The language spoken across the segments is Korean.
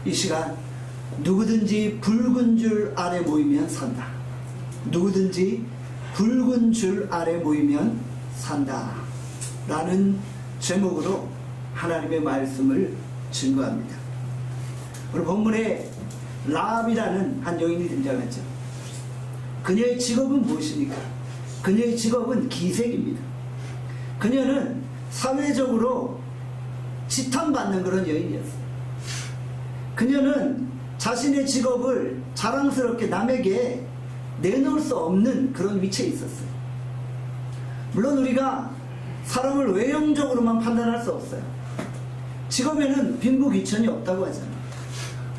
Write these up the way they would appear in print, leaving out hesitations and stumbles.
이 시간 누구든지 붉은 줄 아래 모이면 산다. 누구든지 붉은 줄 아래 모이면 산다 라는 제목으로 하나님의 말씀을 증거합니다. 오늘 본문에 라합이라는 한 여인이 등장하죠. 그녀의 직업은 무엇입니까? 그녀의 직업은 기생입니다. 그녀는 사회적으로 지탄받는 그런 여인이었어요. 그녀는 자신의 직업을 자랑스럽게 남에게 내놓을 수 없는 그런 위치에 있었어요. 물론 우리가 사람을 외형적으로만 판단할 수 없어요. 직업에는 빈부귀천이 없다고 하잖아요.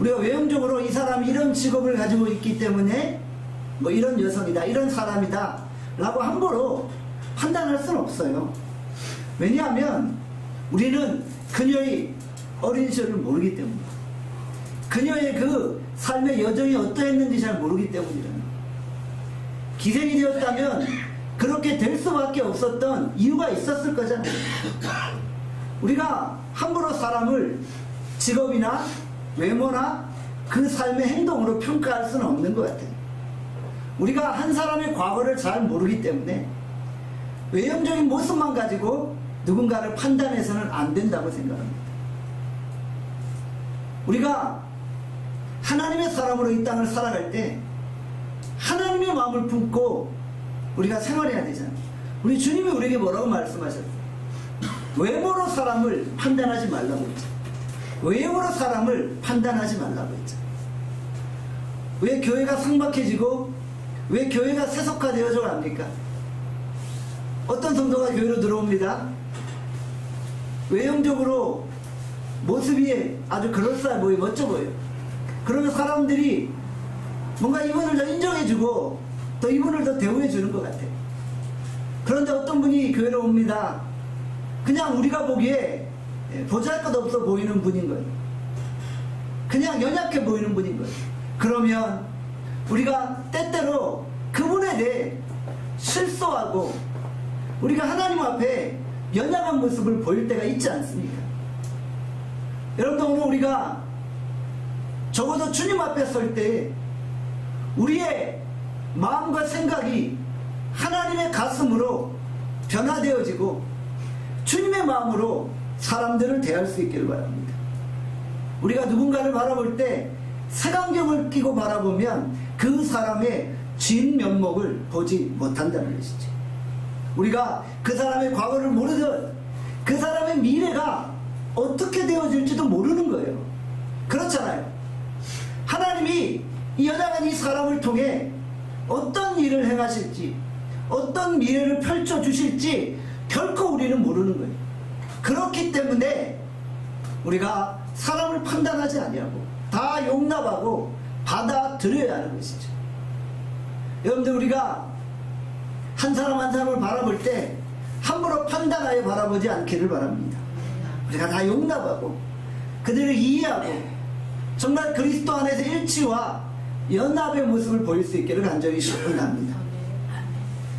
우리가 외형적으로 이 사람이 이런 직업을 가지고 있기 때문에 뭐 이런 여성이다, 이런 사람이다 라고 함부로 판단할 수는 없어요. 왜냐하면 우리는 그녀의 어린 시절을 모르기 때문이에요. 그녀의 그 삶의 여정이 어떠했는지 잘 모르기 때문이에요. 기생이 되었다면 그렇게 될 수밖에 없었던 이유가 있었을 거잖아요. 우리가 함부로 사람을 직업이나 외모나 그 삶의 행동으로 평가할 수는 없는 것 같아요. 우리가 한 사람의 과거를 잘 모르기 때문에 외형적인 모습만 가지고 누군가를 판단해서는 안 된다고 생각합니다. 우리가 하나님의 사람으로 이 땅을 살아갈 때 하나님의 마음을 품고 우리가 생활해야 되잖아요. 우리 주님이 우리에게 뭐라고 말씀하셨어요? 외모로 사람을 판단하지 말라고 했죠. 외형으로 사람을 판단하지 말라고 했죠. 왜 교회가 삭막해지고 왜 교회가 세속화되어져 갑니까? 어떤 성도가 교회로 들어옵니다. 외형적으로 모습이 아주 그럴싸해 보여, 멋져 보여. 그러면 사람들이 뭔가 이분을 더 인정해주고 또 이분을 더 대우해주는 것 같아요. 그런데 어떤 분이 교회로 옵니다. 그냥 우리가 보기에 보잘것없어 보이는 분인 거예요. 그냥 연약해 보이는 분인 거예요. 그러면 우리가 때때로 그분에 대해 실소하고 우리가 하나님 앞에 연약한 모습을 보일 때가 있지 않습니까? 여러분들, 오늘 우리가 적어도 주님 앞에 설 때 우리의 마음과 생각이 하나님의 가슴으로 변화되어지고 주님의 마음으로 사람들을 대할 수 있기를 바랍니다. 우리가 누군가를 바라볼 때 색안경을 끼고 바라보면 그 사람의 진 면목을 보지 못한다는 것이죠. 우리가 그 사람의 과거를 모르듯 그 사람의 미래가 어떻게 되어질지도 모르는 거예요. 그렇잖아요. 하나님이 이 연약한 이 사람을 통해 어떤 일을 행하실지, 어떤 미래를 펼쳐주실지 결코 우리는 모르는 거예요. 그렇기 때문에 우리가 사람을 판단하지 아니하고 다 용납하고 받아들여야 하는 것이죠. 여러분들, 우리가 한 사람 한 사람을 바라볼 때 함부로 판단하여 바라보지 않기를 바랍니다. 우리가 다 용납하고 그들을 이해하고 정말 그리스도 안에서 일치와 연합의 모습을 보일 수 있기를 간절히 소원합니다.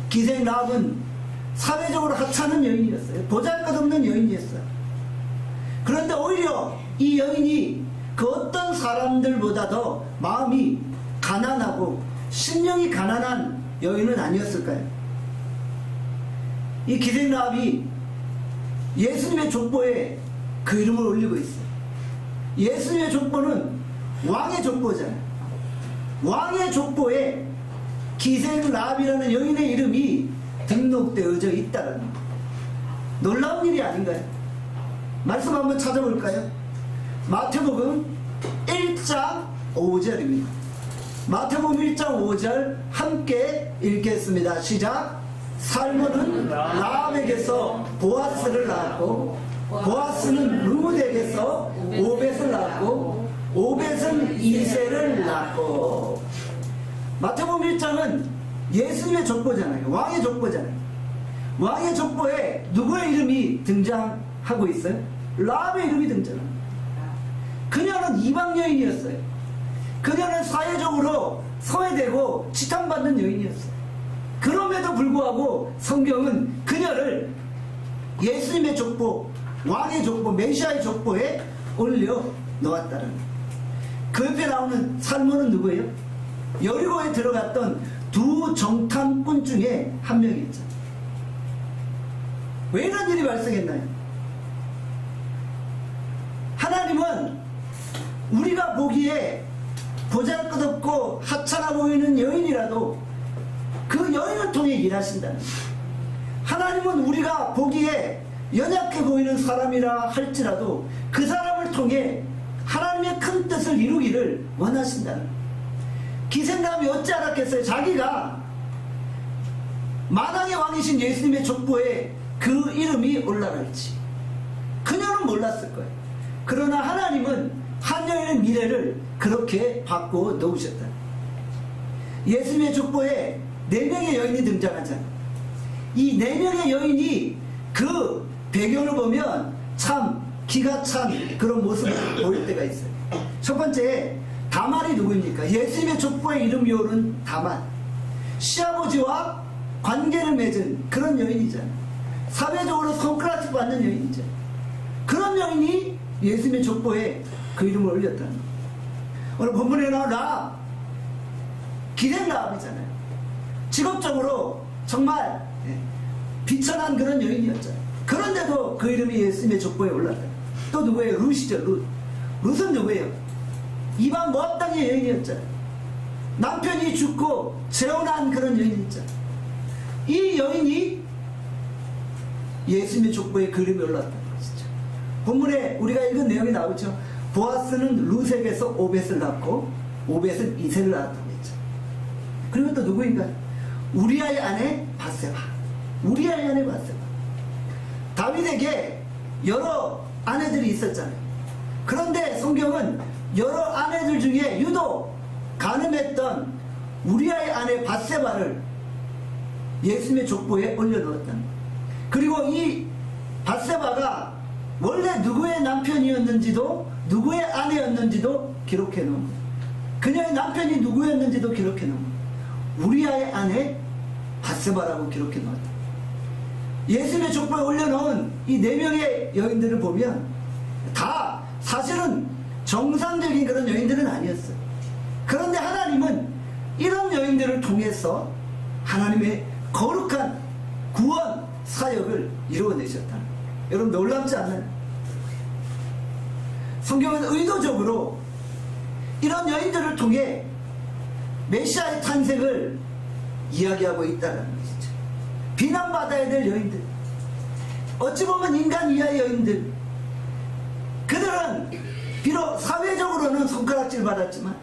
기생 라합은 사회적으로 하찮은 여인이었어요. 보잘것없는 여인이었어요. 그런데 오히려 이 여인이 그 어떤 사람들보다 더 마음이 가난하고 심령이 가난한 여인은 아니었을까요? 이 기생 라합이 예수님의 족보에 그 이름을 올리고 있어요. 예수님의 족보는 왕의 족보잖아요. 왕의 족보에 기생 라합이라는 여인의 이름이 등록되어져 있다는 놀라운 일이 아닌가요? 말씀 한번 찾아볼까요? 마태복음 1장 5절입니다. 마태복음 1장 5절 함께 읽겠습니다. 시작. 살몬은 라합에게서 보아스를 낳았고 보아스는 룻에게서 오벳을 낳았고 오벳은 이새를 낳고. 마태복음 1장은 예수님의 족보잖아요. 왕의 족보잖아요. 왕의 족보에 누구의 이름이 등장하고 있어요? 라합의 이름이 등장합니다. 그녀는 이방 여인이었어요. 그녀는 사회적으로 소외되고 지탄받는 여인이었어요. 그럼에도 불구하고 성경은 그녀를 예수님의 족보, 왕의 족보, 메시아의 족보에 올려 놓았다는 거예요. 그 옆에 나오는 살몬은 누구예요? 여리고에 들어갔던 두 정탐꾼 중에 한 명이었죠. 왜 이런 일이 발생했나요? 하나님은 우리가 보기에 보잘것없고 하찮아 보이는 여인이라도 그 여인을 통해 일하신다는 거예요. 하나님은 우리가 보기에 연약해 보이는 사람이라 할지라도 그 사람을 통해 하나님의 큰 뜻을 이루기를 원하신다는 거예요. 기생남이 어찌 알았겠어요? 자기가 만왕의 왕이신 예수님의 족보에 그 이름이 올라갈지. 그녀는 몰랐을 거예요. 그러나 하나님은 한 여인의 미래를 그렇게 바꿔 놓으셨다. 예수님의 족보에 4명의 여인이 등장하잖아요. 이 4명의 여인이 그 배경을 보면 참 기가 찬 그런 모습을 보일 때가 있어요. 첫 번째, 다말이 누구입니까? 예수님의 족보에 이름이 오른 다말. 시아버지와 관계를 맺은 그런 여인이잖아요. 사회적으로 손가락질 받는 여인이죠. 그런 여인이 예수님의 족보에 그 이름을 올렸다는 거예요. 오늘 본문에 나온 라합, 기생 라합이잖아요. 직업적으로 정말 비천한 그런 여인이었죠. 그런데도 그 이름이 예수님의 족보에 올랐다. 또 누구예요? 룻이죠. 룻. 룻은 누구예요? 이방 모압 땅의 여인이었잖아요. 남편이 죽고 재혼한 그런 여인이었잖아요. 이 여인이 예수님의 족보에 그 이름이 올랐다는 것이죠. 본문에 우리가 읽은 내용이 나오죠. 보아스는 룻에게서 오벳을 낳고 오벳은 이세를 낳았다고 했죠. 그리고 또 누구인가요? 우리아의 아내 바세바. 우리아의 아내 바세바. 다윗에게 여러 아내들이 있었잖아요. 그런데 성경은 여러 아내들 중에 유독 간음했던 우리아의 아내 바세바를 예수님의 족보에 올려놓았다는 거예요. 그리고 이 바세바가 원래 누구의 남편이었는지도 누구의 아내였는지도 기록해 놓은 거예요. 그녀의 남편이 누구였는지도 기록해 놓은 거예요. 우리아의 아내 바세바라고 기록해 놓았다. 예수님의 족보에 올려놓은 이 4명의 여인들을 보면 다 사실은 정상적인 그런 여인들은 아니었어요. 그런데 하나님은 이런 여인들을 통해서 하나님의 거룩한 구원 사역을 이루어내셨다. 여러분 놀랍지 않나요? 성경은 의도적으로 이런 여인들을 통해 메시아의 탄생을 이야기하고 있다는 것이죠. 비난받아야 될 여인들, 어찌 보면 인간 이하의 여인들, 그들은 비록 사회적으로는 손가락질 받았지만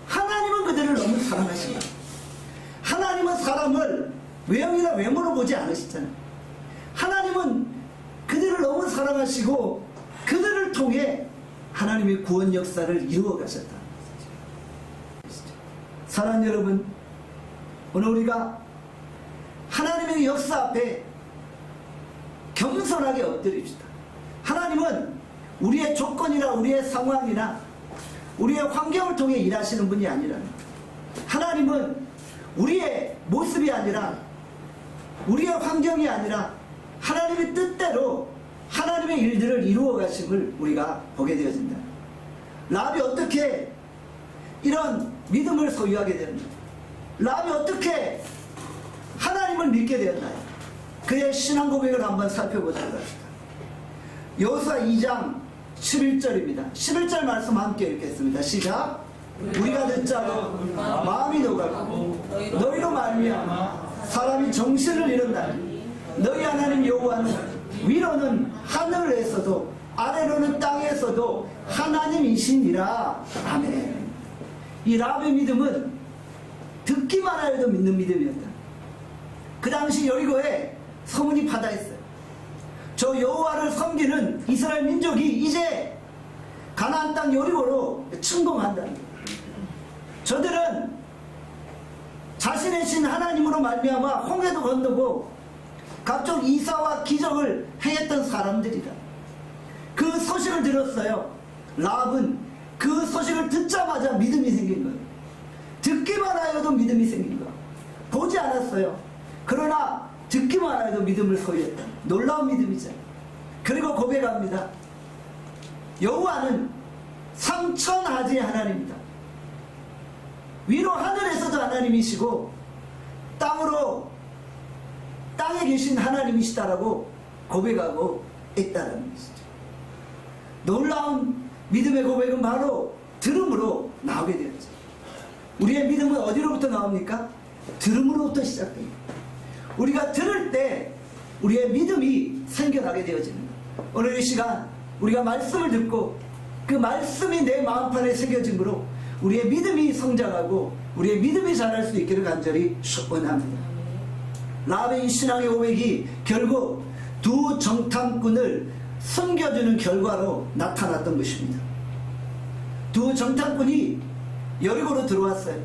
하나님은 그들을 너무 사랑하십니다. 하나님은 사람을 외형이나 외모로 보지 않으시잖아요. 하나님은 그들을 너무 사랑하시고 그들을 통해 하나님의 구원 역사를 이루어 가셨다. 사랑하는 여러분, 오늘 우리가 하나님의 역사 앞에 겸손하게 엎드립시다. 하나님은 우리의 조건이나 우리의 상황이나 우리의 환경을 통해 일하시는 분이 아니라 하나님은 우리의 모습이 아니라 우리의 환경이 아니라 하나님의 뜻대로 하나님의 일들을 이루어 가심을 우리가 보게 되어진다. 라합이 어떻게 이런 믿음을 소유하게 되었나요? 라합이 어떻게 하나님을 믿게 되었나요? 그의 신앙 고백을 한번 살펴보도록 합시다. 여호수아 2장 11절입니다. 11절 말씀 함께 읽겠습니다. 시작. 우리가 듣자고 마음이 녹았고 너희로 말미암아 사람이 정신을 잃었나니 너희 하나님 여호와는 위로는 하늘에서도 아래로는 땅에서도 하나님이시니라. 아멘. 이 라합의 믿음은 듣기만 해도 믿는 믿음이었다. 그 당시 여리고에 소문이 파다했어요. 저 여호와를 섬기는 이스라엘 민족이 이제 가나안 땅 여리고로 침공한다는 거예요. 저들은 자신의 신 하나님으로 말미암아 홍해도 건너고 각종 이사와 기적을 행했던 사람들이다. 그 소식을 들었어요. 라합은 그 소식을 듣자마자 믿음이 생긴 거예요. 듣기만 하여도 믿음이 생긴 거예요. 보지 않았어요. 그러나 듣기만 하여도 믿음을 소유했다. 놀라운 믿음이죠. 그리고 고백합니다. 여호와는 삼천하지의 하나님이다. 위로 하늘에서도 하나님이시고 땅에 계신 하나님이시다라고 고백하고 있다는 것이죠. 놀라운 믿음의 고백은 바로 들음으로 나오게 되었죠. 우리의 믿음은 어디로부터 나옵니까? 들음으로부터 시작됩니다. 우리가 들을 때 우리의 믿음이 생겨나게 되어집니다. 오늘 이 시간 우리가 말씀을 듣고 그 말씀이 내 마음판에 새겨짐으로 우리의 믿음이 성장하고 우리의 믿음이 자랄 수 있기를 간절히 축원합니다. 라합의 이 신앙의 고백이 결국 두 정탐꾼을 숨겨주는 결과로 나타났던 것입니다. 두 정탐꾼이 여리고로 들어왔어요.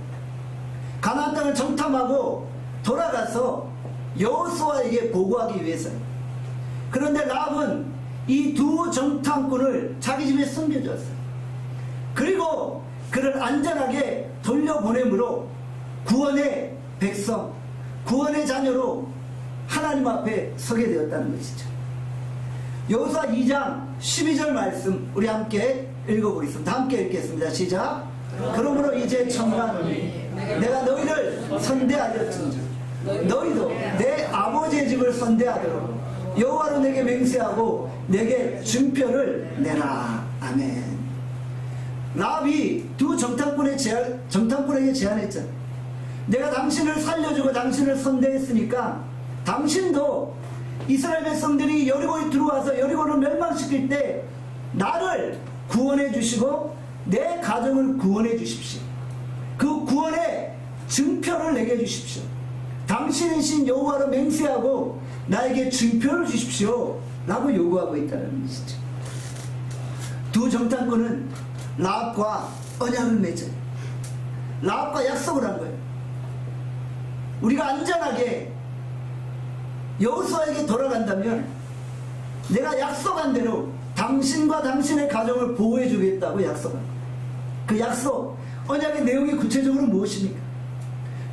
가나안 땅을 정탐하고 돌아가서 여호수아에게 보고하기 위해서요. 그런데 라합은 이 두 정탐꾼을 자기 집에 숨겨줬어요. 그리고 그를 안전하게 돌려보내므로 구원의 백성, 구원의 자녀로 하나님 앞에 서게 되었다는 것이죠. 여호수아 2장 12절 말씀 우리 함께 읽어보겠습니다. 함께 읽겠습니다. 시작. 그러므로 이제 청하노니 내가 너희를 선대하였은즉 너희도 내 아버지의 집을 선대하도록 여호와로 내게 맹세하고 내게 준표를 내라. 아멘. 라합이 두 정탐꾼에게 제안했잖아. 내가 당신을 살려주고 당신을 선대했으니까 당신도 이스라엘 백성들이 여리고에 들어와서 여리고를 멸망시킬 때 나를 구원해 주시고 내 가정을 구원해 주십시오. 그 구원의 증표를 내게 주십시오. 당신이신 여호와로 맹세하고 나에게 증표를 주십시오 라고 요구하고 있다는 것이죠. 두 정탐꾼은 라합과 언약을 맺어요. 라합과 약속을 한 거예요. 우리가 안전하게 여호수아에게 돌아간다면 내가 약속한 대로 당신과 당신의 가정을 보호해 주겠다고 약속한 거예요. 그 약속, 언약의 내용이 구체적으로 무엇입니까?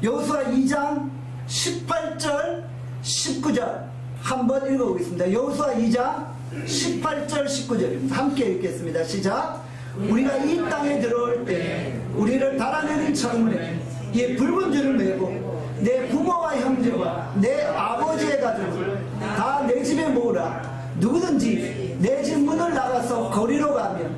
여호수아 2장 18절 19절 한번 읽어보겠습니다. 여호수아 2장 18절 19절입니다. 함께 읽겠습니다. 시작. 우리가 이 땅에 들어올 때 우리를 달아내는 창문에 이 붉은 줄을 메고 내 부모와 형제와 내 아버지의 가족을 다 내 집에 모으라. 누구든지 내 집 문을 나가서 거리로 가면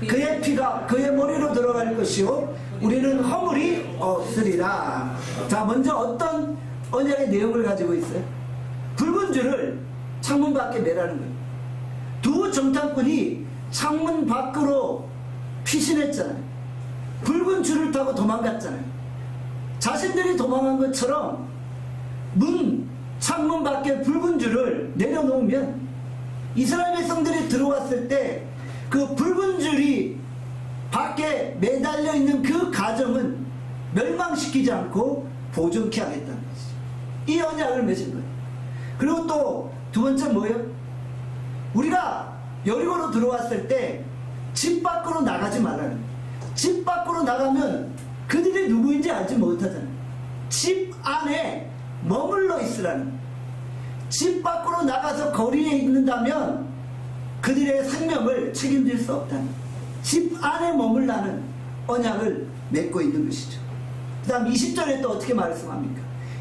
그의 피가 그의 머리로 들어갈 것이요 우리는 허물이 없으리라. 자, 먼저 어떤 언약의 내용을 가지고 있어요? 붉은 줄을 창문 밖에 매라는 거예요. 두 정탐꾼이 창문 밖으로 피신했잖아요. 붉은 줄을 타고 도망갔잖아요. 자신들이 도망한 것처럼 창문 밖에 붉은 줄을 내려놓으면 이스라엘 백성들이 들어왔을 때 그 붉은 줄이 밖에 매달려 있는 그 가정은 멸망시키지 않고 보존케 하겠다는 것이죠. 이 언약을 맺은 거예요. 그리고 또 두 번째 뭐예요? 우리가 여리고로 들어왔을 때 집 밖으로 나가지 말라는 거예요. 집 밖으로 나가면 그들이 누구인지 알지 못하잖아요. 집 안에 머물러 있으라는 거예요. 집 밖으로 나가서 거리에 있는다면 그들의 생명을 책임질 수 없다는 거예요. 집 안에 머물라는 언약을 맺고 있는 것이죠. 그 다음 20절에 또 어떻게 말씀합니까?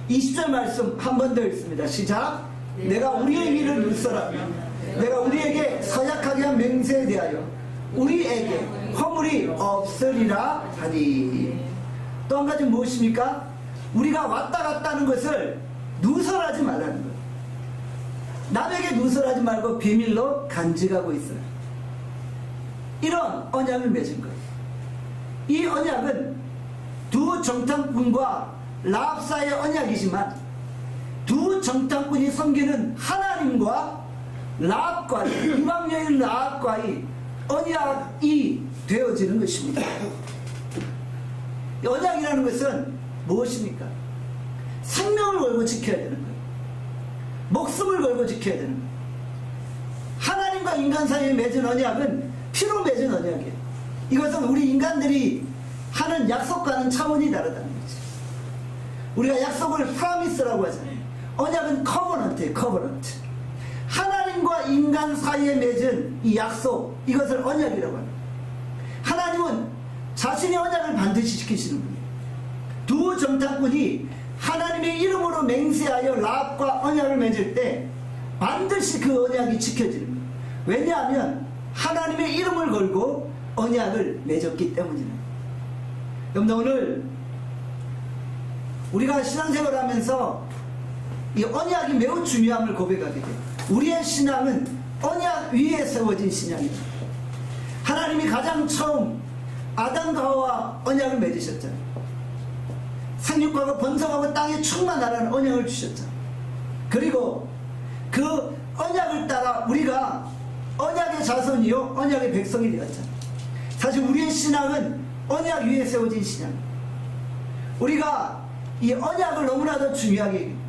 20절 말씀 한 번 더 읽습니다. 시작. 내가 우리의 위를 눈썰하며 내가 우리에게 서약하게 한 맹세에 대하여 우리에게 허물이 없으리라 하니. 또 한 가지 무엇입니까? 우리가 왔다 갔다 하는 것을 누설하지 말라는 거예요. 남에게 누설하지 말고 비밀로 간직하고 있어요. 이런 언약을 맺은 거예요. 이 언약은 두 정탐꾼과 라합 사이의 언약이지만 두 정탐꾼이 섬기는 하나님과 라합과의 이방 여인 라합과의 언약이 되어지는 것입니다. 언약이라는 것은 무엇입니까? 생명을 걸고 지켜야 되는 거예요. 목숨을 걸고 지켜야 되는 거예요. 하나님과 인간 사이에 맺은 언약은 피로 맺은 언약이에요. 이것은 우리 인간들이 하는 약속과는 차원이 다르다는 거죠. 우리가 약속을 프라미스라고 하잖아요. 언약은 커버넌트예요. 커버넌트. 하나님과 인간 사이에 맺은 이 약속, 이것을 언약이라고 합니다. 하나님은 자신의 언약을 반드시 지키시는 분이에요. 두 정탐꾼이 하나님의 이름으로 맹세하여 라합과 언약을 맺을 때 반드시 그 언약이 지켜지는 거예요. 왜냐하면 하나님의 이름을 걸고 언약을 맺었기 때문이에요. 여러분, 오늘 우리가 신앙생활을 하면서 이 언약이 매우 중요함을 고백하게 돼요. 우리의 신앙은 언약 위에 세워진 신앙입니다. 하나님이 가장 처음 아담과 하와와 언약을 맺으셨잖아요. 생육하고 번성하고 땅에 충만하라는 언약을 주셨잖아요. 그리고 그 언약을 따라 우리가 언약의 자손이요 언약의 백성이 되었잖아요. 사실 우리의 신앙은 언약 위에 세워진 신앙입니다. 우리가 이 언약을 너무나도 중요하게 여깁니다.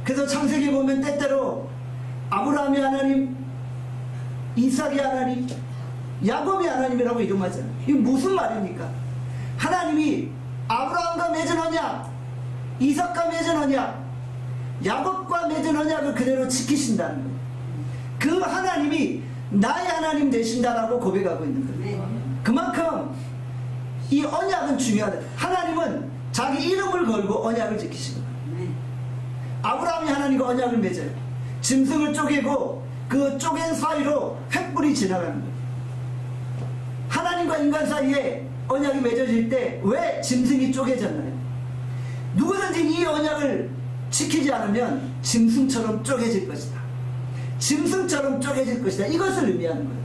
그래서 창세기 보면 때때로 아브라함의 하나님, 이삭의 하나님, 야곱의 하나님이라고 이름하잖아요. 이게 무슨 말입니까? 하나님이 아브라함과 맺은 언약, 이삭과 맺은 언약, 야곱과 맺은 언약을 그대로 지키신다는 거예요. 그 하나님이 나의 하나님 되신다라고 고백하고 있는 거예요. 그만큼 이 언약은 중요하다. 하나님은 자기 이름을 걸고 언약을 지키시는 거예요. 아브라함이 하나님과 언약을 맺어요. 짐승을 쪼개고 그 쪼갠 사이로 횃불이 지나가는 거예요. 하나님과 인간 사이에 언약이 맺어질 때 왜 짐승이 쪼개졌나요? 누구든지 이 언약을 지키지 않으면 짐승처럼 쪼개질 것이다. 짐승처럼 쪼개질 것이다. 이것을 의미하는 거예요.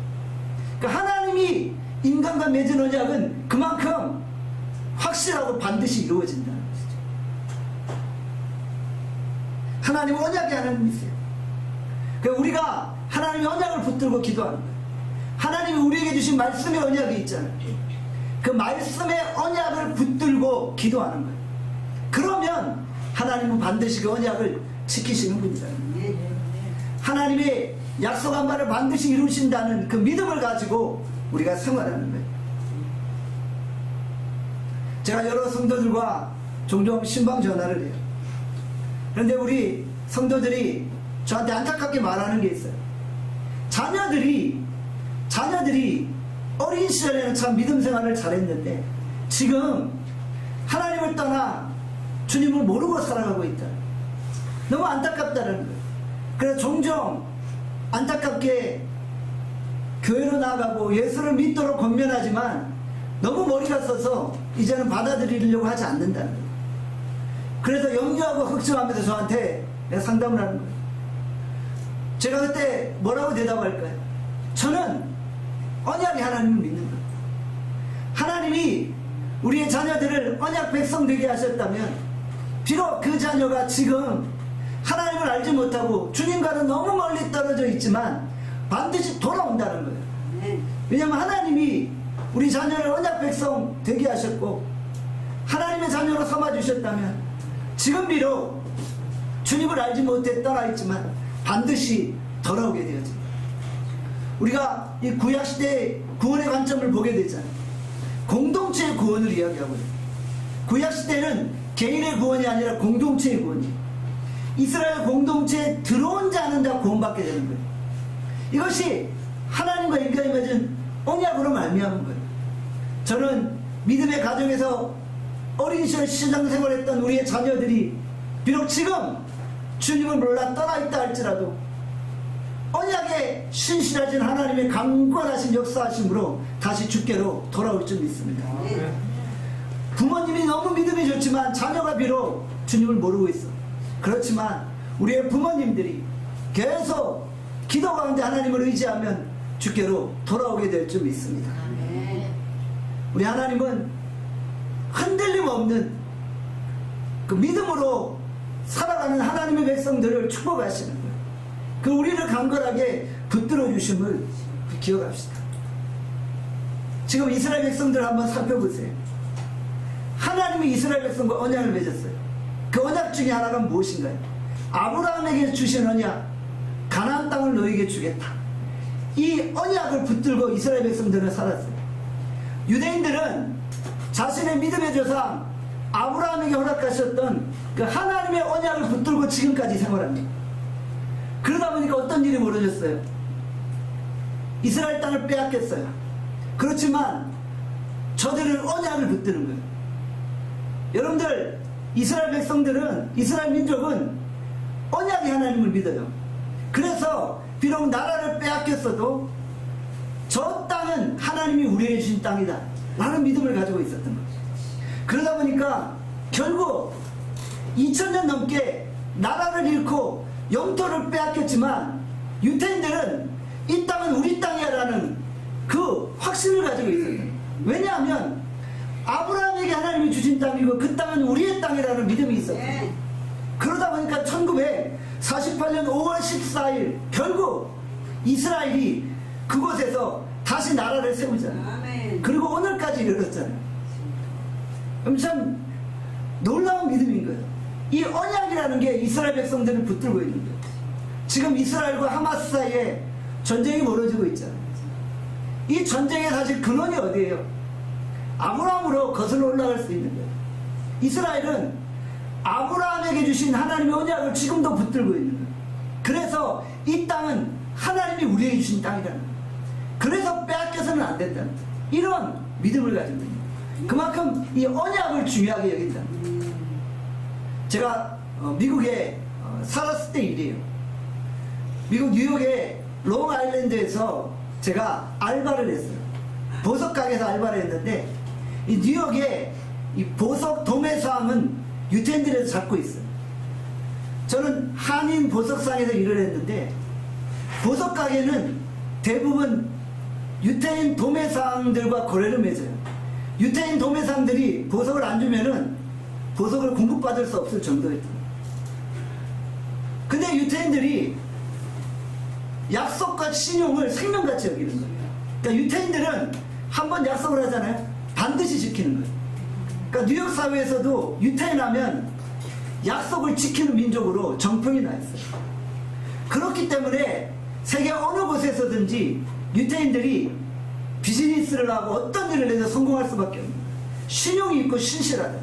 그러니까 하나님이 인간과 맺은 언약은 그만큼 확실하고 반드시 이루어진다는 것이죠. 하나님은 언약이 하나님이세요. 그러니까 우리가 하나님의 언약을 붙들고 기도하는 거예요. 하나님이 우리에게 주신 말씀의 언약이 있잖아요. 그 말씀의 언약을 붙들고 기도하는 거예요. 그러면 하나님은 반드시 그 언약을 지키시는 분이다. 하나님의 약속한 바를 반드시 이루신다는 그 믿음을 가지고 우리가 생활하는 거예요. 제가 여러 성도들과 종종 신방 전화를 해요. 그런데 우리 성도들이 저한테 안타깝게 말하는 게 있어요. 자녀들이 어린 시절에는 참 믿음 생활을 잘했는데 지금 하나님을 떠나 주님을 모르고 살아가고 있다. 너무 안타깝다는 거예요. 그래서 종종 안타깝게 교회로 나가고 예수를 믿도록 권면하지만 너무 머리가 써서 이제는 받아들이려고 하지 않는다는 거예요. 그래서 염려하고 걱정하면서 저한테 상담을 하는 거예요. 제가 그때 뭐라고 대답할까요? 저는 언약의 하나님을 믿는 거예요. 하나님이 우리의 자녀들을 언약 백성 되게 하셨다면 비록 그 자녀가 지금 하나님을 알지 못하고 주님과는 너무 멀리 떨어져 있지만 반드시 돌아온다는 거예요. 왜냐하면 하나님이 우리 자녀를 언약 백성 되게 하셨고 하나님의 자녀로 삼아주셨다면 지금 비록 주님을 알지 못해 떠나 있지만 반드시 돌아오게 되어집니다. 우리가 이 구약시대의 구원의 관점을 보게 되잖아요. 공동체의 구원을 이야기하고 있어요. 구약시대는 개인의 구원이 아니라 공동체의 구원이에요. 이스라엘 공동체에 들어온 자는 다 구원받게 되는 거예요. 이것이 하나님과 인간이 맺은 언약으로 말미암은 거예요. 저는 믿음의 가정에서 어린 시절 신앙생활했던 우리의 자녀들이 비록 지금 주님을 몰라 떠나 있다 할지라도 언약에 신실하신 하나님의 강권하신 역사하심으로 다시 주께로 돌아올 줄 믿습니다. 부모님이 너무 믿음이 좋지만 자녀가 비록 주님을 모르고 있어. 그렇지만 우리의 부모님들이 계속 기도 가운데 하나님을 의지하면 주께로 돌아오게 될 줄 믿습니다. 우리 하나님은 흔들림 없는 그 믿음으로 살아가는 하나님의 백성들을 축복하시는 거예요. 그 우리를 간절하게 붙들어 주심을 기억합시다. 지금 이스라엘 백성들을 한번 살펴보세요. 하나님이 이스라엘 백성과 언약을 맺었어요. 그 언약 중에 하나가 무엇인가요? 아브라함에게 주신 언약, 가나안 땅을 너에게 주겠다. 이 언약을 붙들고 이스라엘 백성들은 살았어요. 유대인들은 자신의 믿음의 조상 아브라함에게 허락하셨던 그 하나님의 언약을 붙들고 지금까지 생활합니다. 그러다 보니까 어떤 일이 벌어졌어요? 이스라엘 땅을 빼앗겼어요. 그렇지만 저들은 언약을 붙드는 거예요. 여러분들, 이스라엘 백성들은, 이스라엘 민족은 언약의 하나님을 믿어요. 그래서 비록 나라를 빼앗겼어도 저 땅은 하나님이 우리에게 주신 땅이다 라는 믿음을 가지고 있었던 거죠. 그러다 보니까 결국 2000년 넘게 나라를 잃고 영토를 빼앗겼지만 유태인들은 이 땅은 우리 땅이야 라는 그 확신을 가지고 있었어요. 왜냐하면 아브라함에게 하나님이 주신 땅이고 그 땅은 우리의 땅이라는 믿음이 있었어요. 그러다 보니까 1948년 5월 14일 결국 이스라엘이 그곳에서 다시 나라를 세우잖아요. 그리고 오늘까지 이르렀잖아요. 그럼 참 놀라운 믿음인 거예요. 이 언약이라는 게 이스라엘 백성들을 붙들고 있는 거예요. 지금 이스라엘과 하마스 사이에 전쟁이 벌어지고 있잖아요. 이 전쟁의 사실 근원이 어디예요? 아브라함으로 거슬러 올라갈 수 있는 거예요. 이스라엘은 아브라함에게 주신 하나님의 언약을 지금도 붙들고 있는 거예요. 그래서 이 땅은 하나님이 우리에게 주신 땅이라는 거예요. 그래서 빼앗겨서는 안 된다는 거예요. 이런 믿음을 가지고 있는 거예요. 그만큼 이 언약을 중요하게 여긴다는 거예요. 제가 미국에 살았을 때 일이에요. 미국 뉴욕의 롱아일랜드에서 제가 알바를 했어요. 보석 가게에서 알바를 했는데 이 뉴욕의 이 보석 도매상은 유태인들에서 잡고 있어요. 저는 한인 보석상에서 일을 했는데 보석 가게는 대부분 유태인 도매상들과 거래를 맺어요. 유태인 도매상들이 보석을 안 주면은 보석을 공급받을 수 없을 정도였던 거예요. 근데 유태인들이 약속과 신용을 생명같이 여기는 거예요. 그러니까 유태인들은 한번 약속을 하잖아요. 반드시 지키는 거예요. 그러니까 뉴욕 사회에서도 유태인 하면 약속을 지키는 민족으로 정평이 나 있어요. 그렇기 때문에 세계 어느 곳에서든지 유태인들이 비즈니스를 하고 어떤 일을 해서 성공할 수밖에 없는 거예요. 신용이 있고 신실하다.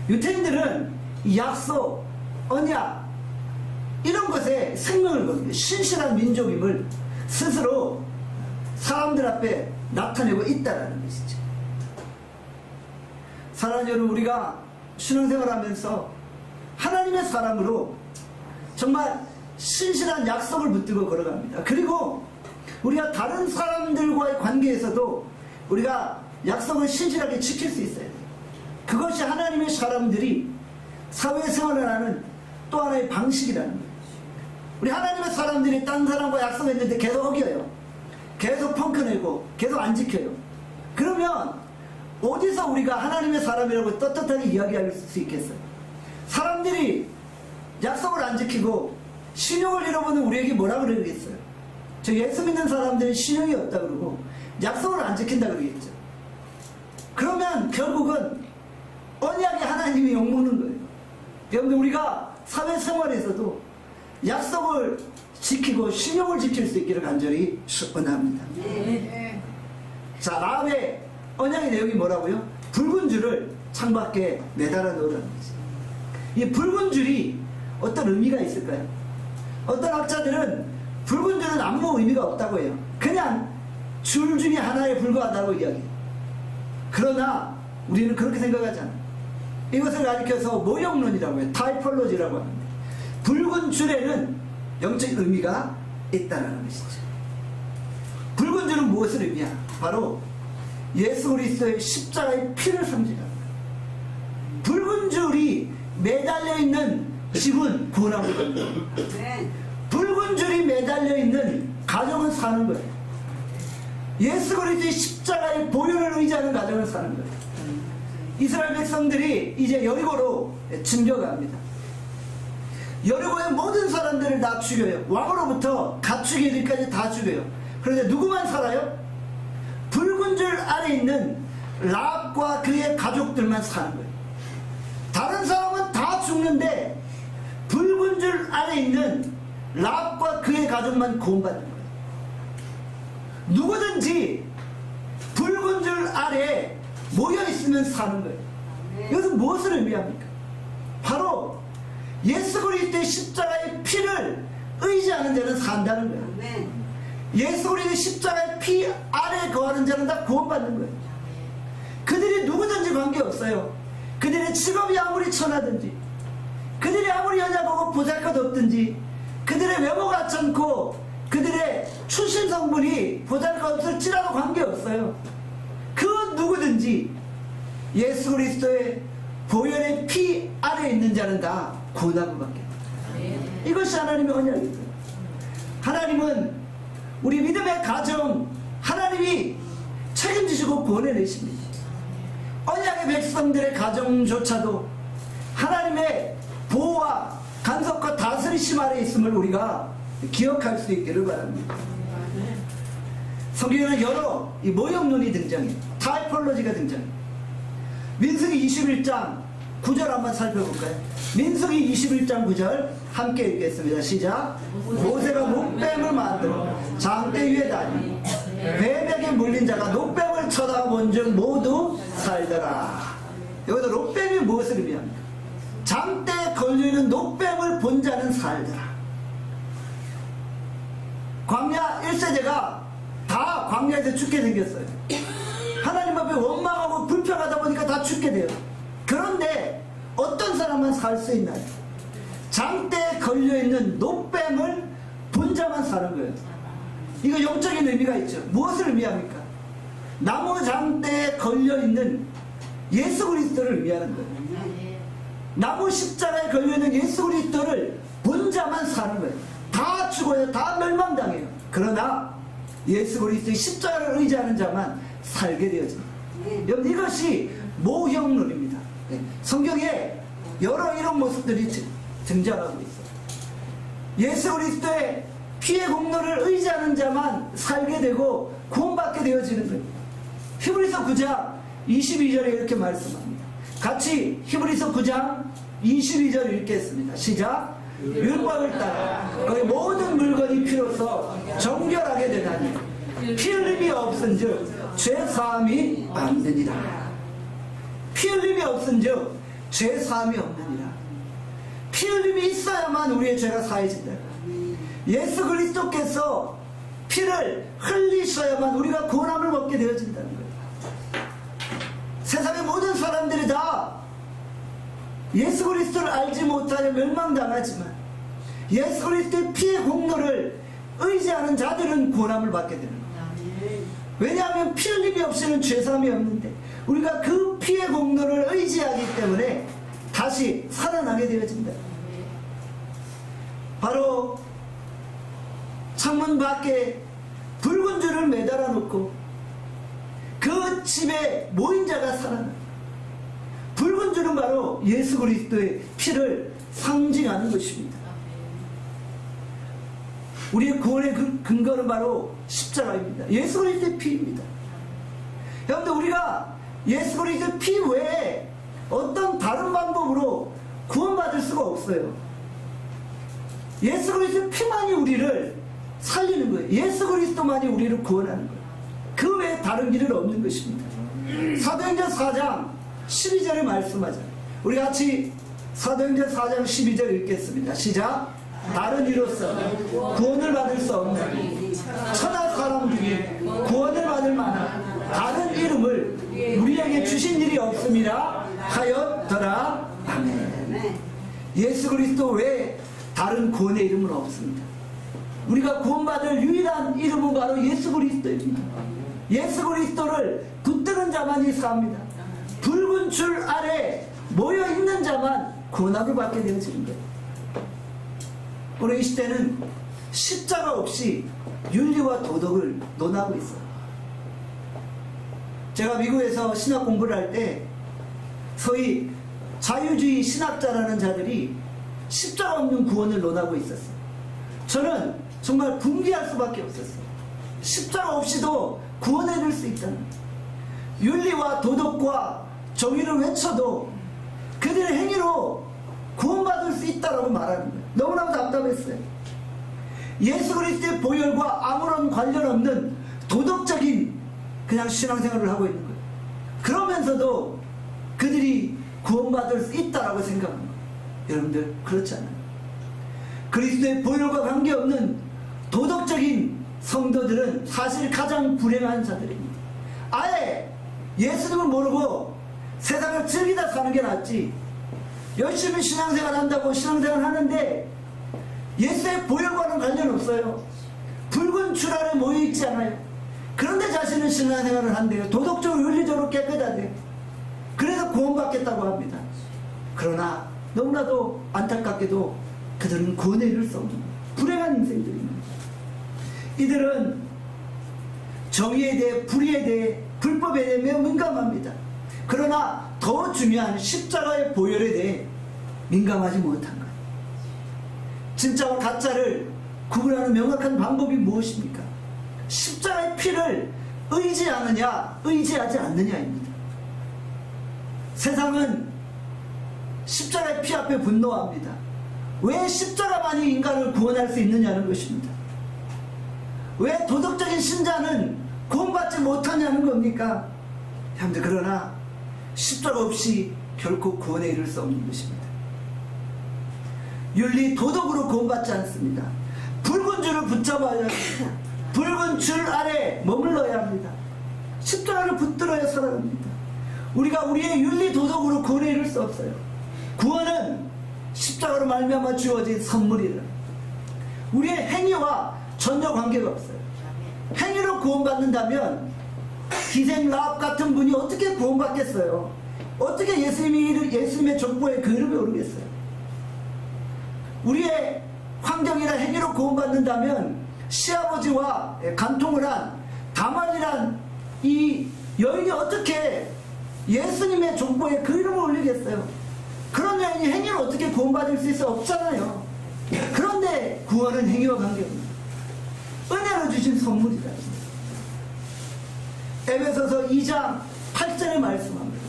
유태인들은 이 약속, 언약 이런 것에 생명을 거는 거예요. 신실한 민족임을 스스로 사람들 앞에 나타내고 있다는 것이죠. 사랑하는 여러분, 우리가 신앙생활하면서 하나님의 사람으로 정말 신실한 약속을 붙들고 걸어갑니다. 그리고 우리가 다른 사람들과의 관계에서도 우리가 약속을 신실하게 지킬 수 있어야 돼요. 그것이 하나님의 사람들이 사회생활을 하는 또 하나의 방식이라는 거예요. 우리 하나님의 사람들이 딴 사람과 약속했는데 계속 어겨요. 계속 펑크내고 계속 안 지켜요. 그러면 어디서 우리가 하나님의 사람이라고 떳떳하게 이야기할 수 있겠어요? 사람들이 약속을 안 지키고 신용을 잃어버리는 우리에게 뭐라 그러겠어요? 저 예수 믿는 사람들이 신용이 없다 그러고 약속을 안 지킨다 그러겠죠. 그러면 결국은 언약의 하나님이 욕먹는 거예요. 여러분들, 우리가 사회생활에서도 약속을 지키고 신용을 지킬 수 있기를 간절히 원합니다. 자, 라합의 언약의 내용이 뭐라고요? 붉은 줄을 창밖에 매달아 놓으라는 거죠. 이 붉은 줄이 어떤 의미가 있을까요? 어떤 학자들은 붉은 줄은 아무 의미가 없다고 해요. 그냥 줄 중에 하나에 불과하다고 이야기해요. 그러나 우리는 그렇게 생각하지 않아요. 이것을 가리켜서 모형론이라고 해요. 타이폴로지라고 하는데 붉은 줄에는 영적인 의미가 있다는 것이죠. 붉은 줄은 무엇을 의미하나? 바로 예수 그리스도의 십자가의 피를 상징합니다. 붉은 줄이 매달려 있는 집은 구원하고 있습니다. 붉은 줄이 매달려 있는 가정은 사는 거예요. 예수 그리스도의 십자가의 보혈을 의지하는 가정을 사는 거예요. 이스라엘 백성들이 이제 여리고로 진격합니다. 여리고의 모든 사람들을 다 죽여요. 왕으로부터 가축의 일까지 다 죽여요. 그런데 누구만 살아요? 붉은 줄 아래 있는 라합과 그의 가족들만 사는 거예요. 다른 사람은 다 죽는데 붉은 줄 아래 있는 라합과 그의 가족만 구원받는 거예요. 누구든지 붉은 줄 아래에 모여있으면 사는 거예요. 이것은 무엇을 의미합니까? 바로 예수 그리스도의 십자가의 피를 의지하는 데는 산다는 거예요. 예수 그리스도의 십자가의 피 아래에 거하는 자는 다 구원받는 거예요. 그들이 누구든지 관계없어요. 그들의 직업이 아무리 천하든지, 그들이 아무리 연약하고 보잘것없든지, 그들의 외모가 하찮고 그들의 출신 성분이 보잘것없을지라도 관계없어요. 그 누구든지 예수 그리스도의 보혈의 피 아래에 있는 자는 다 구원함을 받게 됩니다. 이것이 하나님의 언약입니다. 하나님은 우리 믿음의 가정 하나님이 책임지시고 구원해내십니다. 언약의 백성들의 가정조차도 하나님의 보호와 간섭과 다스리심 아래 있음을 우리가 기억할 수 있기를 바랍니다. 성경에는 여러 이 모형론이 등장해요. 타이폴로지가 등장해요. 민수기 21장 9절 한번 살펴볼까요? 민수기 21장 9절 함께 읽겠습니다. 시작. 모세가 녹뱀을 만들어 장대 위에 다니 뱀에게 물린 자가 녹뱀을 쳐다본 즉 모두 살더라. 여기서 녹뱀이 무엇을 의미합니까? 장대에 걸려있는 녹뱀을 본 자는 살더라. 광야 1세대가 다 광야에서 죽게 생겼어요. 하나님 앞에 원망하고 불평하다 보니까 다 죽게 돼요. 그런데 어떤 사람만 살 수 있나요? 장대에 걸려있는 녹뱀을 본 자만 사는 거예요. 이거 영적인 의미가 있죠. 무엇을 의미합니까? 나무 장대에 걸려있는 예수 그리스도를 의미하는 거예요. 나무 십자가에 걸려있는 예수 그리스도를 본 자만 사는 거예요. 다 죽어요. 다 멸망당해요. 그러나 예수 그리스도의 십자가를 의지하는 자만 살게 되어집니다. 여러분, 이것이 모형론입니다. 성경에 여러 이런 모습들이 등장하고 있어요. 예수 그리스도의 피의 공로를 의지하는 자만 살게 되고 구원받게 되어지는 겁니다. 히브리서 9장 22절에 이렇게 말씀합니다. 같이 히브리서 9장 22절 읽겠습니다. 시작. 율법을 따라 거의 모든 물건이 피로써 정결하게 되나니 피 흘림이 없은즉 죄 사함이 없느니라. 피 흘림이 없은즉 죄 사함이 없느니라. 피 흘림이 있어야만 우리의 죄가 사해진다. 예수 그리스도께서 피를 흘리셔야만 우리가 구원함을 받게 되어진다는 거예요. 세상의 모든 사람들이 다 예수 그리스도를 알지 못하여 멸망당하지만 예수 그리스도의 피의 공로를 의지하는 자들은 구원함을 받게 되는 거예요. 왜냐하면 피 흘림이 없이는 죄사함이 없는데 우리가 그 피의 공로를 의지하기 때문에 다시 살아나게 되어진다. 바로 창문 밖에 붉은 줄을 매달아 놓고 그 집에 모인 자가 살아나. 붉은 줄은 바로 예수 그리스도의 피를 상징하는 것입니다. 우리의 구원의 근거는 바로 십자가입니다. 예수 그리스도의 피입니다. 여러분들, 우리가 예수 그리스도의 피 외에 어떤 다른 방법으로 구원받을 수가 없어요. 예수 그리스도의 피만이 우리를 살리는 거예요. 예수 그리스도만이 우리를 구원하는 거예요. 그 외에 다른 길은 없는 것입니다. 사도행전 4장 12절에 말씀하잖아요. 우리 같이 사도행전 4장 12절 읽겠습니다. 시작. 다른 이로서 구원을 받을 수 없는 천하 사람 중에 구원을 받을 만한 다른 이름을 우리에게 주신 일이 없음이라 하였더라. 아멘. 예수 그리스도 외에 다른 구원의 이름은 없습니다. 우리가 구원받을 유일한 이름은 바로 예수 그리스도입니다. 예수 그리스도를 붙드는 자만이 삽니다. 붉은 줄 아래 모여있는 자만 구원함을 받게 되어지는 거예요. 오늘 이 시대는 십자가 없이 윤리와 도덕을 논하고 있어요. 제가 미국에서 신학 공부를 할 때 소위 자유주의 신학자라는 자들이 십자가 없는 구원을 논하고 있었어요. 저는 정말 분개할 수밖에 없었어요. 십자가 없이도 구원해낼 수 있다는, 윤리와 도덕과 정의를 외쳐도 그들의 행위로 구원받을 수 있다라고 말하는 거예요. 너무나도 답답했어요. 예수 그리스도의 보혈과 아무런 관련 없는 도덕적인 그냥 신앙생활을 하고 있는 거예요. 그러면서도 그들이 구원받을 수 있다라고 생각하는 거예요. 여러분들, 그렇지 않아요. 그리스도의 보혈과 관계없는 도덕적인 성도들은 사실 가장 불행한 자들입니다. 아예 예수님을 모르고 세상을 즐기다 사는 게 낫지, 열심히 신앙생활 한다고 신앙생활 하는데 예수의 보혈과는 관련 없어요. 붉은 줄 아래 모여있지 않아요. 그런데 자신은 신앙생활을 한대요. 도덕적으로 윤리적으로 깨끗하대요. 그래서 구원받겠다고 합니다. 그러나 너무나도 안타깝게도 그들은 구원에 이를 수 없는 불행한 인생들입니다. 이들은 정의에 대해, 불의에 대해, 불법에 대해 매우 민감합니다. 그러나 더 중요한 십자가의 보혈에 대해 민감하지 못한 거예요. 진짜와 가짜를 구분하는 명확한 방법이 무엇입니까? 십자가의 피를 의지하느냐 의지하지 않느냐입니다. 세상은 십자가의 피 앞에 분노합니다. 왜 십자가만이 인간을 구원할 수 있느냐는 것입니다. 왜 도덕적인 신자는 구원받지 못하냐는 겁니까? 여러분들, 그러나 십자가 없이 결코 구원에 이를 수 없는 것입니다. 윤리, 도덕으로 구원받지 않습니다. 붉은 줄을 붙잡아야 합니다. 붉은 줄 아래 머물러야 합니다. 십자가를 붙들어야 살아갑니다. 우리가 우리의 윤리, 도덕으로 구원에 이를 수 없어요. 구원은 십자가로 말미암아 주어진 선물이라. 우리의 행위와 전혀 관계가 없어요. 행위로 구원받는다면 기생 라합 같은 분이 어떻게 구원받겠어요? 어떻게 예수님의 족보에 그 이름이 오르겠어요? 우리의 환경이나 행위로 구원받는다면 시아버지와 간통을 한 다말이란 이 여인이 어떻게 예수님의 족보에 그 이름을 올리겠어요? 그런 여인이 행위로 어떻게 구원받을 수 있어? 없잖아요. 그런데 구원은 행위와 관계없습니다. 은혜로 주신 선물이다. 에베소서 2장 8절에 말씀합니다.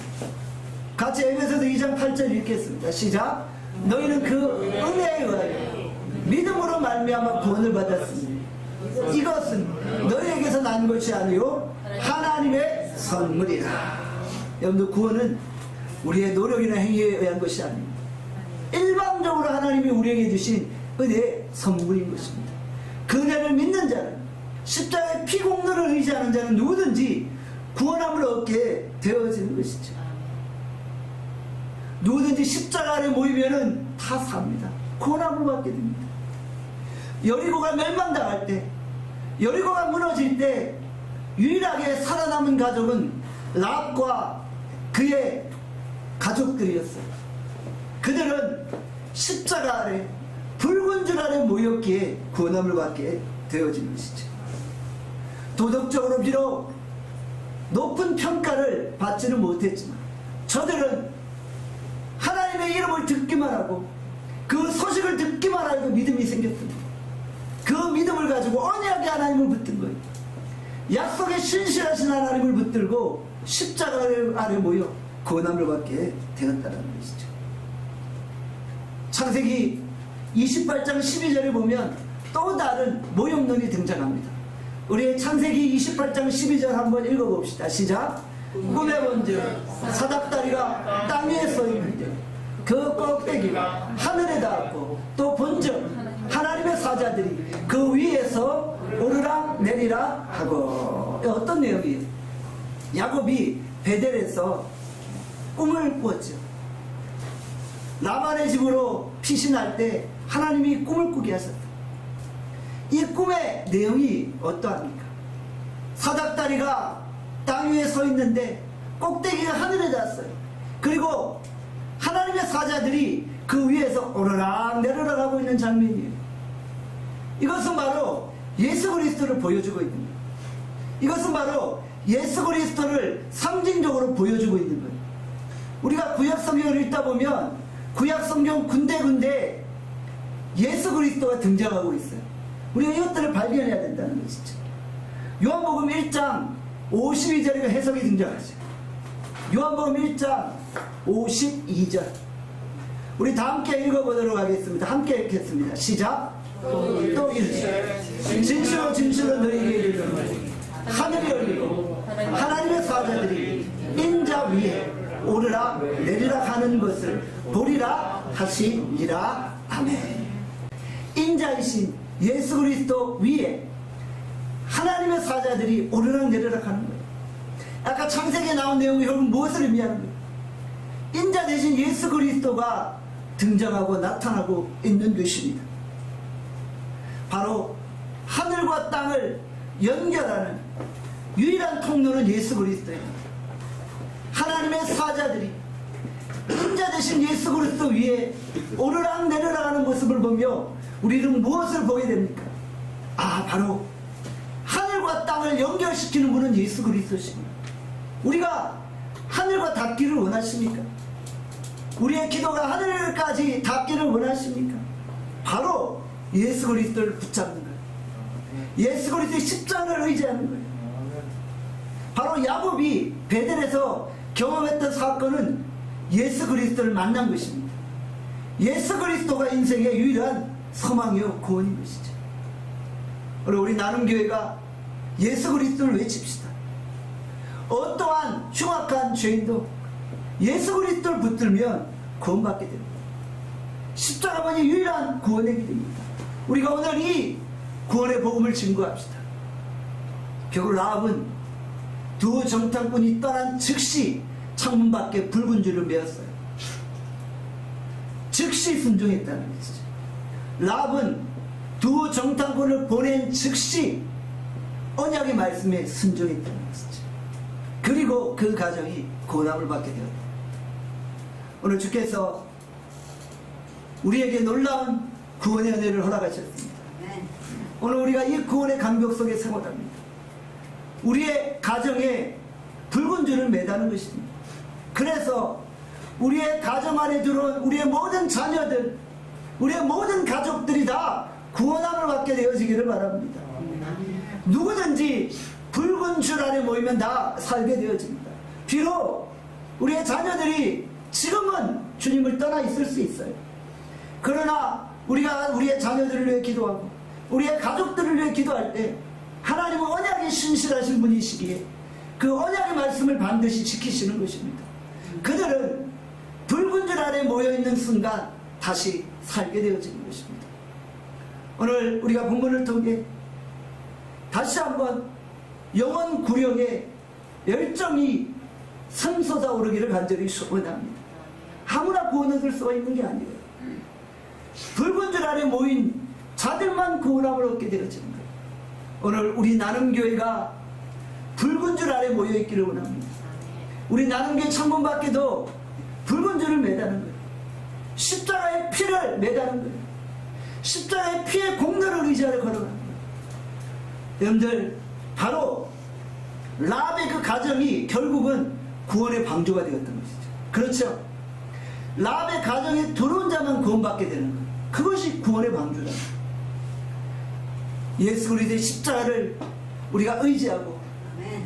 같이 에베소서 2장 8절 읽겠습니다. 시작. 너희는 그 은혜에 의하여 믿음으로 말미암아 구원을 받았으니 이것은 너희에게서 난 것이 아니요 하나님의 선물이라. 여러분들, 구원은 우리의 노력이나 행위에 의한 것이 아닙니다. 일방적으로 하나님이 우리에게 주신 은혜의 선물인 것입니다. 그 은혜를 믿는 자는, 십자가의 피 공로를 의지하는 자는 누구든지 구원함을 얻게 되어지는 것이죠. 누구든지 십자가 아래 모이면은 다 삽니다. 구원함을 받게 됩니다. 여리고가 멸망당할 때, 여리고가 무너질 때 유일하게 살아남은 가족은 랍과 그의 가족들이었어요. 그들은 십자가 아래, 붉은 줄 아래 모였기에 구원함을 받게 되어진 것이죠. 도덕적으로 비록 높은 평가를 받지는 못했지만 저들은 하나님의 이름을 듣기만 하고 그 소식을 듣기만 하고 믿음이 생겼습니다. 그 믿음을 가지고 언약의 하나님을 붙든 거예요. 약속에 신실하신 하나님을 붙들고 십자가 아래 모여 구원함을 받게 되었다는 것이죠. 창세기 28장 12절에 보면 또 다른 모욕론이 등장합니다. 우리 창세기 28장 12절 한번 읽어봅시다. 시작. 꿈에 본즉 사닥다리가 땅 위에 서 있는데 그 껍데기가 하늘에 닿았고 또 본즉 하나님의 사자들이 그 위에서 오르락 내리락 하고. 어떤 내용이에요? 야곱이 베델에서 꿈을 꾸었죠. 라반의 집으로 피신할 때 하나님이 꿈을 꾸게 하셨어요. 이 꿈의 내용이 어떠합니까? 사닥다리가 땅 위에 서 있는데 꼭대기가 하늘에 닿았어요. 그리고 하나님의 사자들이 그 위에서 오르락 내리락 하고 있는 장면이에요. 이것은 바로 예수 그리스도를 보여주고 있는 거예요. 이것은 바로 예수 그리스도를 상징적으로 보여주고 있는 거예요. 우리가 구약 성경을 읽다 보면 구약 성경 군데군데 예수 그리스도가 등장하고 있어요. 우리가 이것들을 발견해야 된다는 것이죠. 요한복음 1장 52절에 해석이 등장하죠. 요한복음 1장 52절. 우리 다 함께 읽어보도록 하겠습니다. 함께 읽겠습니다. 시작. 또 이르시되 진실로 진실로 너희에게 이르노니 하늘이 열리고 하나님의 사자들이 인자 위에 오르락 내리락 하는 것을 보리라 하시니라. 아멘. 인자이신 예수 그리스도 위에 하나님의 사자들이 오르락내리락 하는 거예요. 아까 창세기에 나온 내용이 여러분 무엇을 의미하는 거예요? 인자 대신 예수 그리스도가 등장하고 나타나고 있는 것입니다. 바로 하늘과 땅을 연결하는 유일한 통로는 예수 그리스도입니다. 하나님의 사자들이 인자 대신 예수 그리스도 위에 오르락내리락 하는 모습을 보며 우리는 무엇을 보게 됩니까? 바로 하늘과 땅을 연결시키는 분은 예수 그리스도십니다. 우리가 하늘과 닿기를 원하십니까? 우리의 기도가 하늘까지 닿기를 원하십니까? 바로 예수 그리스도를 붙잡는 거예요. 예수 그리스도의 십자가를 의지하는 거예요. 바로 야곱이 베델에서 경험했던 사건은 예수 그리스도를 만난 것입니다. 예수 그리스도가 인생의 유일한 소망이요 구원인 것이죠. 그리고 우리 나눔교회가 예수 그리스도를 외칩시다. 어떠한 흉악한 죄인도 예수 그리스도를 붙들면 구원받게 됩니다. 십자가만이 유일한 구원의 길입니다. 우리가 오늘 이 구원의 복음을 증거합시다. 결국 라합은 두 정탐꾼이 떠난 즉시 창문 밖에 붉은 줄을 메었어요. 즉시 순종했다는 것이죠. 라합은 두 정탐꾼을 보낸 즉시 언약의 말씀에 순종했다는 것이죠. 그리고 그 가정이 구원함을 받게 되었다. 오늘 주께서 우리에게 놀라운 구원의 은혜를 허락하셨습니다. 오늘 우리가 이 구원의 감격 속에 생활합니다. 우리의 가정에 붉은 줄을 매다는 것입니다. 그래서 우리의 가정 안에 들어온 우리의 모든 자녀들, 우리의 모든 가족들이 다 구원함을 받게 되어지기를 바랍니다. 누구든지 붉은 줄 안에 모이면 다 살게 되어집니다. 비록 우리의 자녀들이 지금은 주님을 떠나 있을 수 있어요. 그러나 우리가 우리의 자녀들을 위해 기도하고 우리의 가족들을 위해 기도할 때 하나님은 언약에 신실하신 분이시기에 그 언약의 말씀을 반드시 지키시는 것입니다. 그들은 붉은 줄 안에 모여있는 순간 다시 살게 되어지는 것입니다. 오늘 우리가 본문을 통해 다시 한번 영원 구령의 열정이 샘솟아 오르기를 간절히 소원합니다. 아무나 구원 얻을 수가 있는 게 아니에요. 붉은 줄 안에 모인 자들만 구원함을 얻게 되어지는 거예요. 오늘 우리 나눔교회가 붉은 줄 안에 모여있기를 원합니다. 우리 나눔교회 창문 밖에도 붉은 줄을 매다는 거예요. 십자가의 피를 매다는 거예요. 십자가의 피의 공로를 의지하여 걸어가는 거예요. 여러분들, 바로 라합의 그 가정이 결국은 구원의 방주가 되었던 것이죠. 그렇죠? 라합의 가정에 들어온 자만 구원받게 되는 거예요. 그것이 구원의 방주다. 예수 그리스도의 십자가를 우리가 의지하고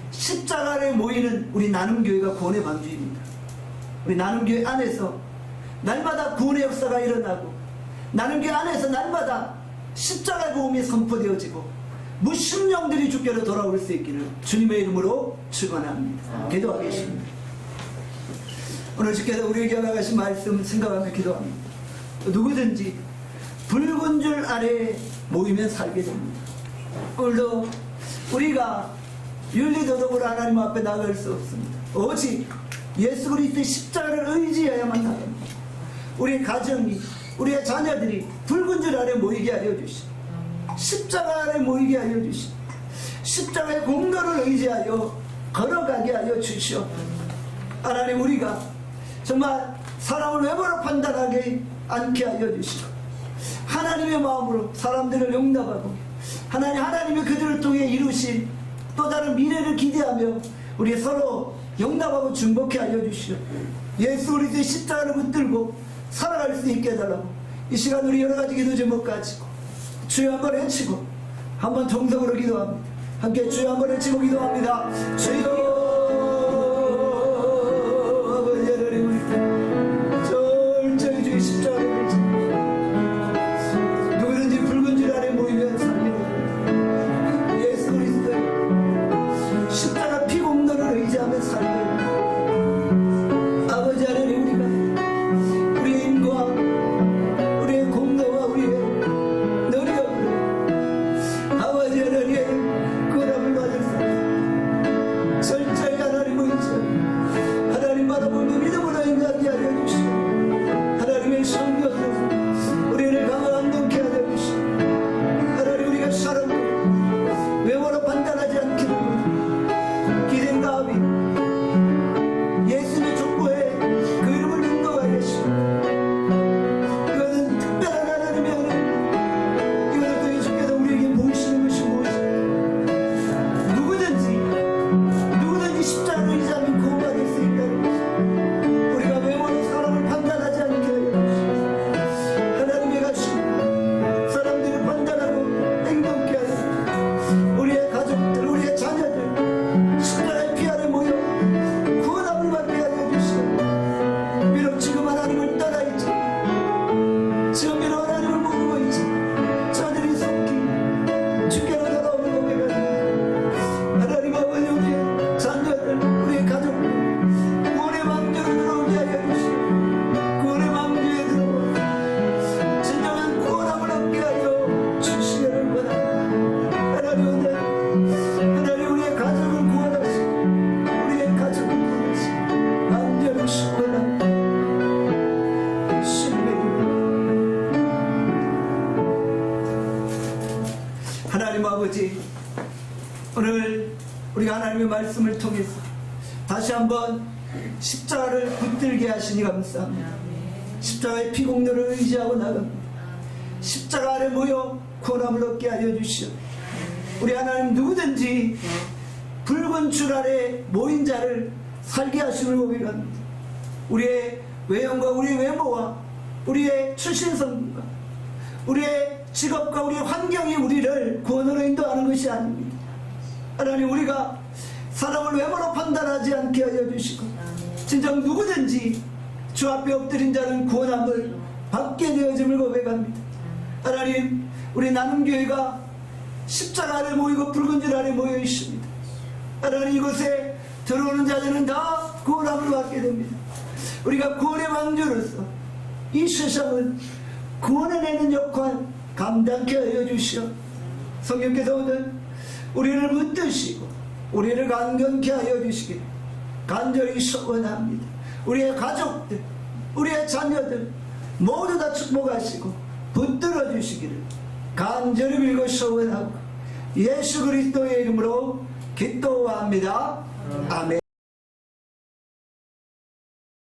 십자가에 모이는 우리 나눔교회가 구원의 방주입니다. 우리 나눔교회 안에서 날마다 구원의 역사가 일어나고 나눔교회 안에서 날마다 십자가의 복음이 선포되어지고 무심령들이 주께로 돌아올 수 있기를 주님의 이름으로 축원합니다. 기도하겠습니다. 오늘 주께서 우리에게 허락하신 말씀 생각하며 기도합니다. 누구든지 붉은 줄 아래 모이면 살게 됩니다. 오늘도 우리가 윤리도덕으로 하나님 앞에 나갈 수 없습니다. 오직 예수 그리스도의 십자가를 의지해야만 나갑니다. 우리 가정이, 우리의 자녀들이 붉은 줄 아래 모이게 하여 주시고 십자가 아래 모이게 하여 주시고 십자가의 공로를 의지하여 걸어가게 하여 주시오. 하나님, 우리가 정말 사람을 외모로 판단하게 않게 하여 주시고 하나님의 마음으로 사람들을 용납하고 하나님이 그들을 통해 이루신 또 다른 미래를 기대하며 우리 서로 용납하고 중복해 하여 주시오. 예수 그리스도의 십자가를 붙들고 살아갈 수 있게 해달라고 이 시간 우리 여러가지 기도 제목 가지고 주여 한번 외치고 한번 정성으로 기도합니다. 함께 주여 한번 외치고 기도합니다. 주여 아버지 하나님, 철저히 주의 십자가를 외치고 누구든지 붉은 줄 아래 모이면 살게 됩니다. 예수 그리스도의 십자가 피 공로를 의지하며 살게 됩니다. 아버지 하나님, 우리가 우리의 힘과 우리의 공로와 우리의 노력으로 아버지 하나님 그 한번 십자가를 붙들게 하시니 감사합니다. 십자가의 피공로를 의지하고 나갑니다. 십자가 아래 모여 구원함을 얻게 하여 주시오. 우리 하나님 누구든지 붉은 줄 아래 모인 자를 살게 하심을 고백합니다. 우리의 외형과 우리의 외모와 우리의 출신 성분과 우리의 직업과 우리의 환경이 우리를 구원으로 인도하는 것이 아닙니다. 하나님, 우리가 사람을 외모로 판단하지 않게 하여 주시고 진정 누구든지 주 앞에 엎드린 자는 구원함을 받게 되어짐을 고백합니다. 하나님, 우리 나눔교회가 십자가 아래 모이고 붉은 줄 아래 모여 있습니다. 하나님, 이곳에 들어오는 자들은 다 구원함을 받게 됩니다. 우리가 구원의 왕조로서 이 세상을 구원해내는 역할 감당케 하여 주시오. 성령께서 오늘 우리를 붙드시고 우리를 강건케 하여 주시기를 간절히 소원합니다. 우리의 가족들, 우리의 자녀들 모두 다 축복하시고 붙들어 주시기를 간절히 빌고 소원하고 예수 그리스도의 이름으로 기도합니다. 아멘.